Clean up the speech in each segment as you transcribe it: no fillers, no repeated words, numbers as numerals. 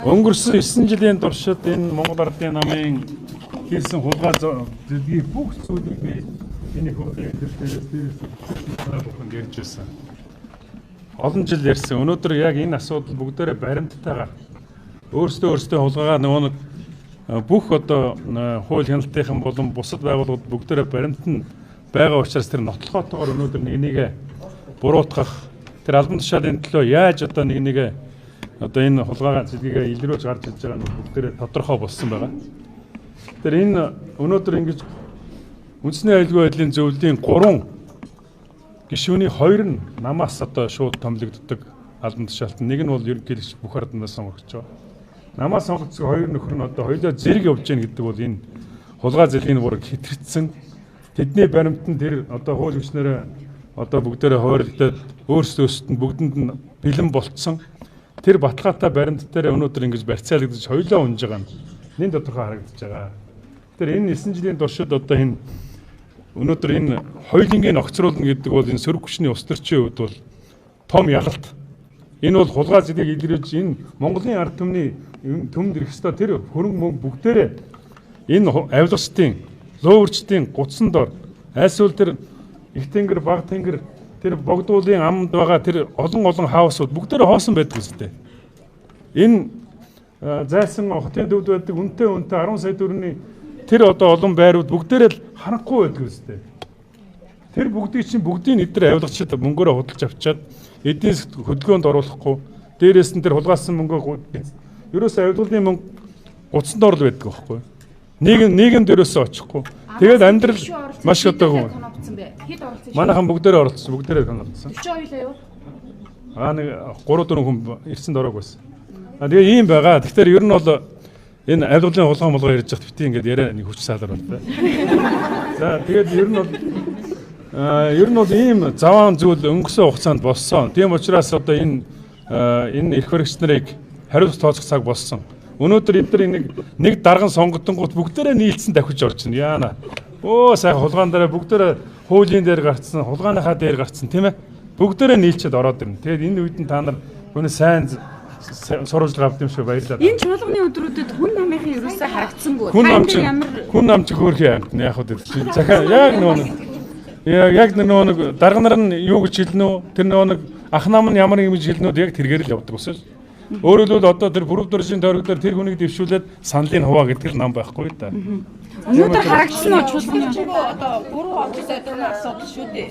Өнгөрсөн 9 жилийн туршид энэ Монгол Ардын намын хийсэн хулгай зүйлийг бүх зүйлийг би энэ хөтөлбөрийн дээр ярьж байсан. Олон жил ярьсан. Өнөөдөр яг энэ асуудал бүгдээрээ баримттайгаар өөрсдөө хулгайгаа нөгөө нэг бүх одоо хууль хяналтынхан болон бусад байгууллагууд бүгдээрээ баримт нь байгаа учраас тэр нотлохоотойгоор өнөөдөр нэг буруутгах тэр албан тушаалын төлөө яаж одоо нэг одоо энэ хулгай зүйлгээ илрүүлж гарч ирж байгаа нь бүгдээрээ тодорхой болсон байгаа. Тэр энэ өнөөдөр ингэж үндэсний аюулгүй байдлын зөвлөлийн 3 гишүүний 2 нь намаас одоо шууд томилогддог албан тушаалт. Нэг нь бол ерөнхийлөгч бүх арднаас сонгогдож байгаа. Намаас сонгогдсон 2 нөхөр нь одоо хоёулаа зэрэг явж гэнэ гэдэг бол энэ хулгай зүйлийн бураг хэтэрсэн. Тэдний баримт нь тэр одоо хууль хүчнэрээ одоо бүгдээрээ хуваарлагдаад өөрсдөөсөд нь бүгдэнд нь бэлэн болцсон. Тэр баталгаатай баримт дээр өнөөдөр ингэж барьцаалагдаж хоёулаа унж байгаа нь нэн тодорхой харагдаж байгаа. Тэр энэ 9 жилийн туршид одоо энэ өнөөдөр энэ хоёулынгийн огцруулна гэдэг бол энэ сөрөг хүчний ус төрчийн хувьд бол том ягалт. Энэ бол хулгай зүйлийг илрүүлж энэ Монголын ард түмний төмд ирэх ёстой тэр хөрөнгө мөнгө бүгдээрээ энэ авилгачдын, луурчдын гутсан дор айлсвал тэр их тэнгэр, баг тэнгэр тэр богдуулын амд байгаа тэр олон хаусууд бүгдээрээ хоосон байдаг үстэй. Энэ зайсан хотын төвд байдаг үнэтэй 10 сая төгрөгийн тэр одоо олон байрууд бүгдээрээ л харахгүй байдаг үстэй. Тэр бүгдийг эдгээр авилгачид мөнгөөрөө худалдаж авчаад эдийн засгийн хөдөлгөөнд оруулахгүй дээрээс нь тэр хулгайсан мөнгөө ерөөсөө авилгын мөнгө гутсан дор л байдаг байхгүй. Нийгэм дээрөөсөө очихгүй. Тэгээд амьдрал маш одоо манайхан бүгдээрээ оролцсон, бүгдээрээ концолсон. 42 юу? Нэг 3-4 хүн ирсэн дорог байсан. Тэгээ ийм байгаа. Тэгэхээр ер нь бол энэ авилгалын хулгай молгоо ярьж байхад бити ингээд яриа нэг хүч саалар байна. За тэгээд ер нь бол ийм заваан зүйл өнгөрсөн хугацаанд болсон. Тийм учраас одоо энэ эрх баригч нарыг хариуц тооцох цаг болсон. Өнөөдөр эдгээр нэг дарган сонгогдонгууд бүгдээрээ нийлцэн давхиж орж байна. Яана. Сайхан хулгаан дээр бүгдээрээ хуулийн дээр гарцсан, хулгааныхаа дээр гарцсан тийм ээ. Бүгдээрээ нийлчихэд ороод ирнэ. Тэгээд энэ үед нь та нар гүн сайн сурвалж авд юм шиг баярлалаа. Энэ чуулганы өдрүүдэд хүн намынхын ерөөсөө харагдсангүй. Хүн намч хөөрхий амт яг хөө захаа яг нэг дарга нар нь юу гэж хэлнэ үү? Тэр нэг ах нам нь ямар юм гэж хэлнэ үү? Яг тэргээр л явдаг усаа. Өөрөөр хэлбэл одоо тэр бүрв дөржийн тойрог дээр тэр хүнийг дэвшүүлээд саналын хуваа гэдэг л нам байхгүй да. Өнөөдөр харагдсан уу чуулганы одоо 3 одын сайдны асуудал шүү дээ.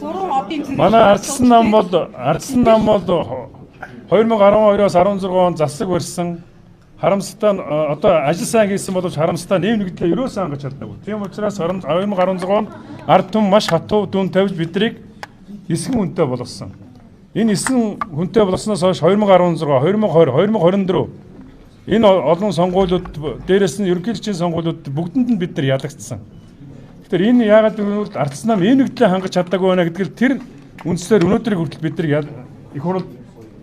Гурван одын манай ардсан нам бол 2012-оос 16 он засаг барьсан харамстай одоо ажил сайн хийсэн боловч харамстай нэм нэгдлээ ерөөсөө хангаж чаддаггүй. Тийм учраас 2016 онд ард түмэн маш хатуу дүн тавьж бидрийг эсгэн хүнтэй болгосон. Энэ 9 хүнтэй болсноос хойш 2016, 2020, 2024 энэ олон сонгуулиуд дээрээс нь ерөнхийлөгчийн сонгуулиуд бүгдэнд нь бид нар ялагдсан. Тэгэхээр энэ яагаад гэвэл ардсан нам энэ нэгдлээ хангаж чаддаггүй байна гэдгээр тэр үндслээр өнөөдрийг хүртэл бид нар их хурл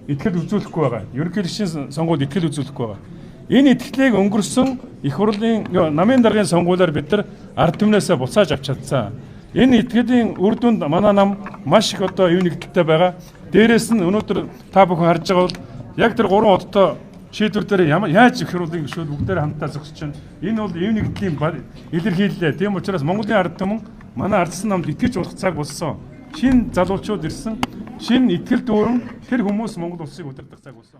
итгэл үзүүлэхгүй байгаа. Ерөнхийлөгчийн сонгуульд итгэл үзүүлэхгүй байгаа. Энэ итгэлийг өнгөрсөн их хурлын намын даргын сонгуулиар бид нар ард түмнээсээ буцааж авч чадсан. Энэ итгэлийн үр дүнд манай нам маш их одоо юу нэгдэлтэй байгаа. Дээрээс нь өнөөдөр та бүхэн харж байгаа бол яг тэр 3 одтой шийдвэр дээр яаж их хурлын гишүүд бүгдээр хамтдаа зогсож байна. Энэ бол юу нэгдлийн илэрхийллээ. Тийм учраас Монголын ард түмэн манай ардсан намд итгэж болох цаг болсон. Шинэ залуучууд ирсэн. Шинэ итгэл дүүрэн тэр хүмүүс Монгол улсыг удирдах цаг болсон.